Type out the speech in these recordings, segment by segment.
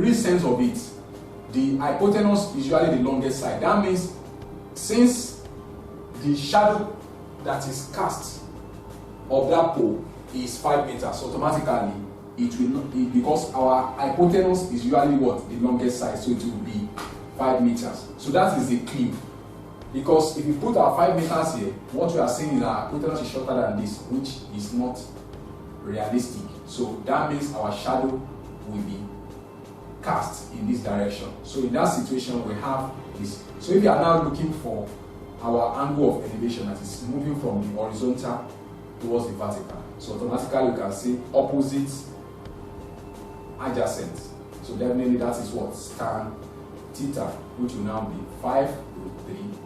real sense of it, the hypotenuse is usually the longest side. That means since the shadow that is cast of that pole is 5 meters, so automatically it will not be, because our hypotenuse is usually what? The longest side, so it will be 5 meters. So that is the clue. Because if you put our 5 meters here, what we are saying is that our hypotenuse is shorter than this, which is not realistic. So that means our shadow will be cast in this direction. So in that situation, we have this. So if you are now looking for our angle of elevation that is moving from the horizontal towards the vertical, so automatically you can say opposite adjacent. So definitely that is what? Tan theta, which will now be 5√3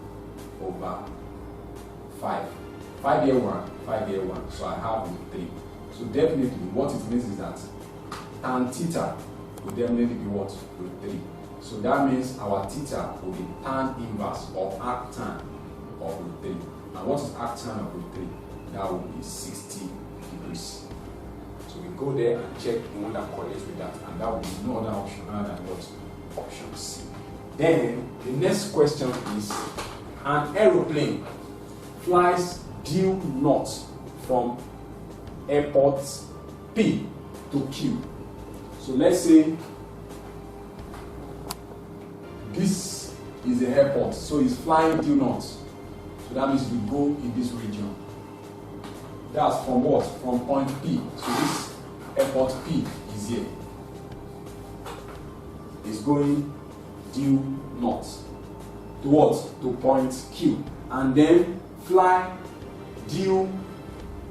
over 5. 5 here 1, 5 here 1. So I have √3. So definitely what it means is that tan theta will definitely be what? √3. So that means our theta will be tan inverse or arctan of √3. And what is arctan of √3? That will be 60 degrees. So we go there and check the one that correlates with that, and that will be no other option other than what? Option C. Then the next question is, an aeroplane flies due north from airport P to Q. So let's say this is the airport, so it's flying due north. So that means we go in this region. That's from what? From point P. So this airport P is here. It's going due north. To what? To point Q. And then fly due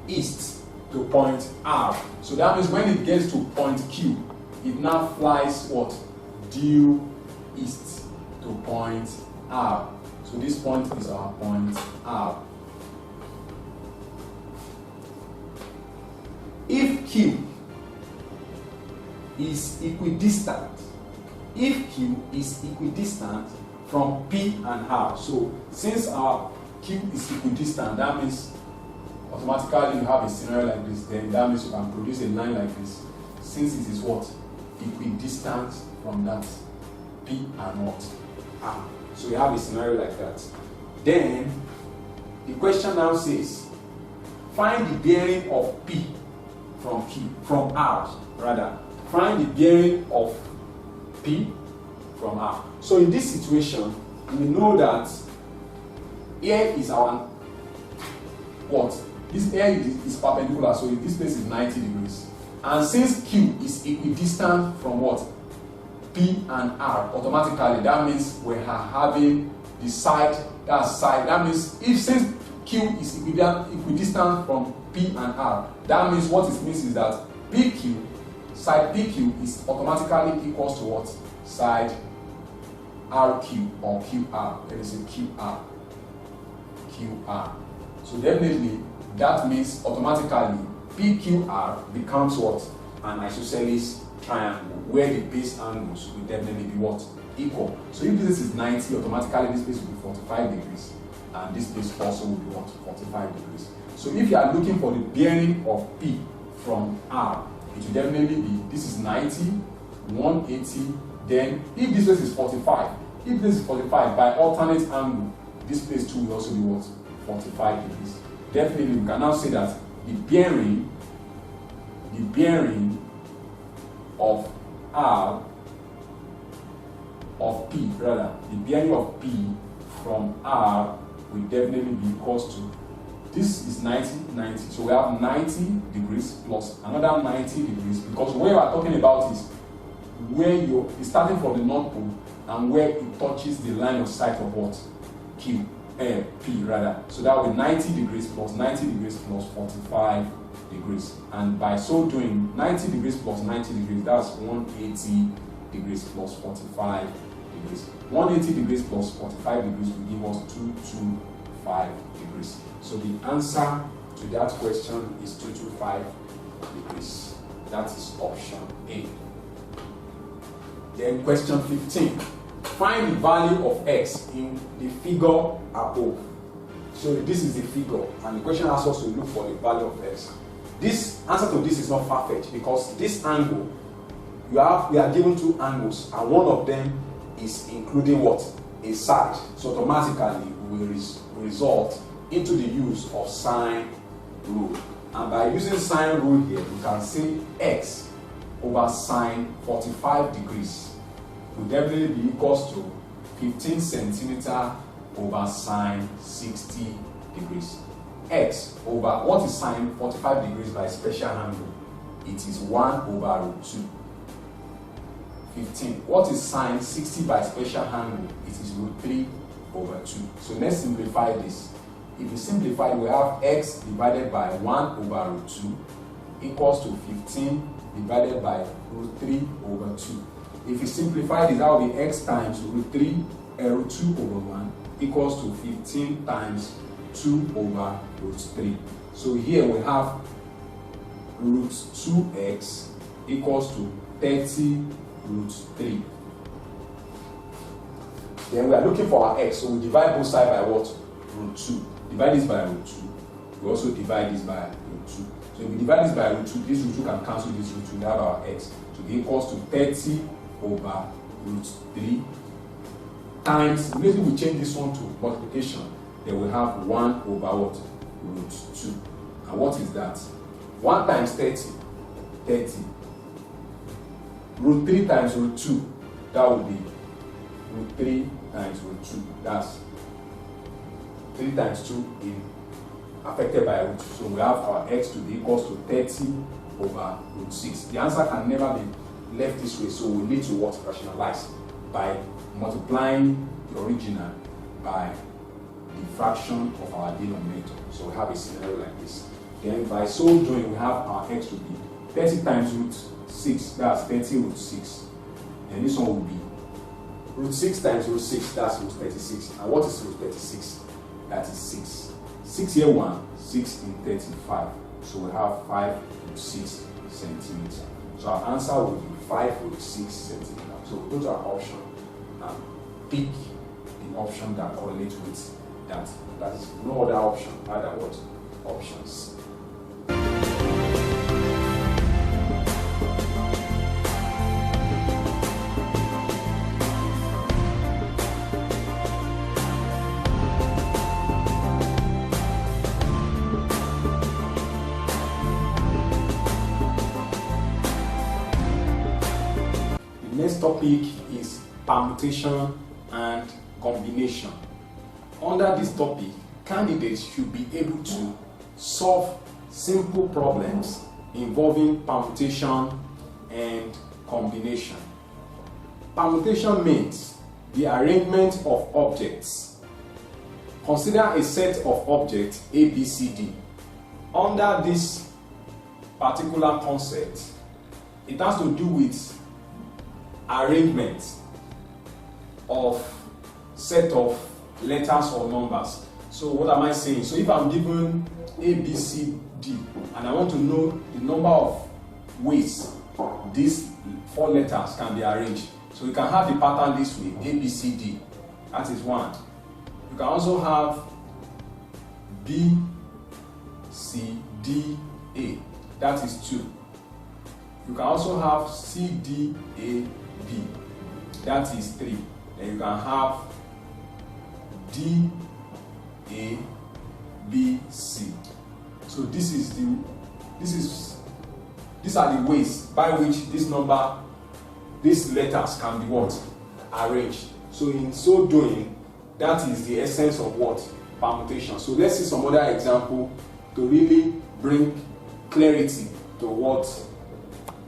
east to point R. So that means when it gets to point Q, it now flies what? Due east to point R. So this point is our point R. If Q is equidistant, from P and R, so since our Q is equidistant, that means automatically you have a scenario like this, then that means you can produce a line like this, since it is what? Equidistant from that P and what? R. So you have a scenario like that. Then the question now says, find the bearing of P from R rather. Find the bearing of P from R. So in this situation, we know that here is our what? This here is perpendicular, so this place is 90 degrees. And since Q is equidistant from what? P and R, automatically that means we are having the side, that means if since Q is equidistant from P and R, that means what it means is that PQ, side PQ is automatically equals to what? Side RQ or QR. Let me say QR. So definitely that means automatically PQR becomes what? An isosceles triangle where the base angles will definitely be what? Equal. So if this is 90, automatically this place will be 45 degrees. And this place also will be what? 45 degrees. So if you are looking for the bearing of P from R, it will definitely be, this is 90, 180, then if this place is 45, if this is 45 by alternate angle, this place too will also be what? 45 degrees. Definitely we can now say that the bearing of R, of P rather, the bearing of P from R will definitely be equals to, this is 90, so we have 90 degrees plus another 90 degrees, because where we are talking about is where you're starting from the North Pole and where it touches the line of sight of what? P rather. So that will be 90 degrees plus 90 degrees plus 45 degrees. And by so doing, 90 degrees plus 90 degrees, that's 180 degrees plus 45 degrees. 180 degrees plus 45 degrees will give us 225 degrees. So the answer to that question is 225 degrees. That is option A. Then question 15. Find the value of x in the figure above. So this is the figure, and the question asks us to look for the value of x. This answer to this is not far-fetched because this angle we are given two angles, and one of them is including what? A side. So automatically we will result into the use of sine rule. And by using sine rule here, we can say x over sine 45 degrees will definitely be equals to 15 centimeter over sine 60 degrees. X over, what is sine 45 degrees by special angle? It is 1 over root 2. 15. What is sine 60 by special angle? It is root 3 over 2. So let's simplify this. If we simplify, we have x divided by 1 over root 2 equals to 15 divided by root 3 over 2. If we simplify this, that will be x times root 2 over 1 equals to 15 times 2 over root 3. So here we have root 2x equals to 30 root 3. Then we are looking for our x, so we divide both sides by what? Root 2. Divide this by root 2. We also divide this by root 2. So if we divide this by root 2, this root 2 can cancel this root 2, we have our x. So it equals to 30 over root 3 times, immediately we change this one to multiplication, then we have 1 over what? Root 2. And what is that? 1 times 30, 30. Root 3 times root 2, that would be root 3 times root 2. That's 3 times 2 in affected by root 2. So we have our x to be equals to 30 over root 6. The answer can never be left this way, so we need to what? Rationalize by multiplying the original by the fraction of our denominator. So we have a scenario like this. Then by so doing, we have our x to be 30 times root 6, that's 30 root 6. And this one will be root 6 times root 6, that's root 36. And what is root 36? That is 6. 6 here 1, 6 in 35. So we have 5 root 6 centimeters. So our answer will be 5 root 6 centimeters. So go to our option and pick the option that correlates with that. That is no other option other what? Options. Next topic is permutation and combination. Under this topic, candidates should be able to solve simple problems involving permutation and combination. Permutation means the arrangement of objects. Consider a set of objects A, B, C, D. Under this particular concept, it has to do with arrangement of set of letters or numbers. So what am I saying? So if I'm given A, B, C, D and I want to know the number of ways these 4 letters can be arranged. So you can have the pattern this way, A, B, C, D. That is 1. You can also have B, C, D, A. That is 2. You can also have C, D, A, B. That is 3. Then you can have D, A, B, C. So these are the ways by which these letters can be what? Arranged. So in so doing, that is the essence of what? Permutation. So let's see some other example to really bring clarity to what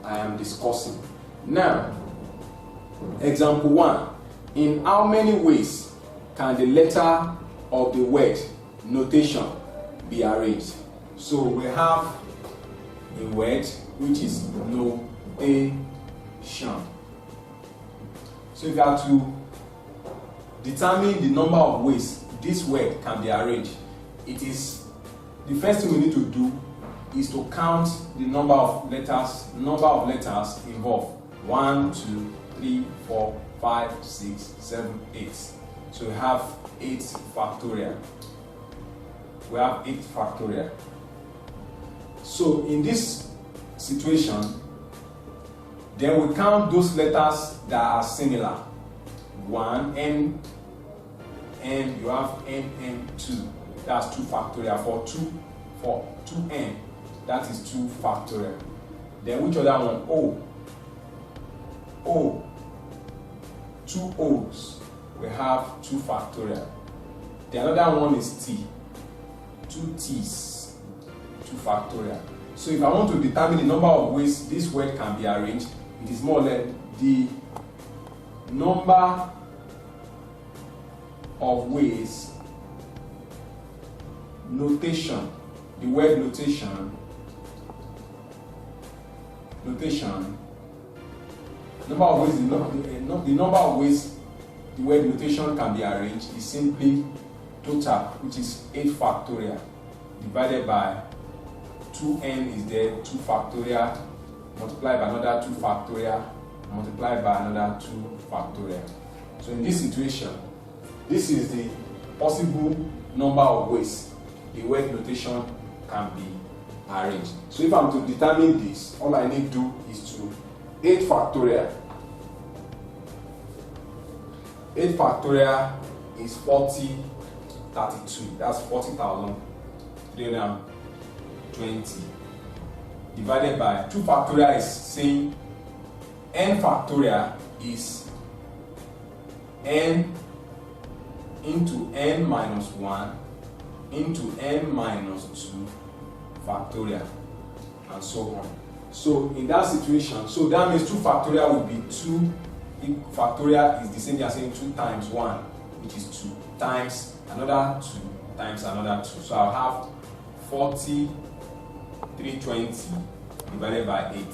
I am discussing. Now, example 1. In how many ways can the letter of the word notation be arranged? So we have a word which is notation. So if you have to determine the number of ways this word can be arranged, it is the first thing we need to do is to count the number of letters involved. 1, 2, 3, 4, 5, 6, 7, 8. So we have 8 factorial. We have 8 factorial. So in this situation, Then we count those letters that are similar. 1, n, you have n2. That's 2 factorial. For 2n, that is 2 factorial. Then which other one? O. 2 O's. We have 2 factorial. The other one is T. 2 T's. 2 factorial. So if I want to determine the number of ways this word can be arranged, it is more or less the number of ways notation, the word notation, number of ways, the number of ways the word notation can be arranged is simply total, which is 8 factorial, divided by 2n is there, 2 factorial, multiplied by another 2 factorial, multiplied by another 2 factorial. So in this situation, this is the possible number of ways the word notation can be arranged. So if I'm to determine this, all I need to do is to 8 factorial. 8 factorial is 4032. That's 40,320. Divided by 2 factorial is saying n factorial is n into n minus 1 into n minus 2 factorial, and so on. So in that situation, so that means 2 factorial will be 2 factorial is the same as saying 2 times 1, which is 2, times another 2, times another 2. So I'll have 40,320 divided by 8.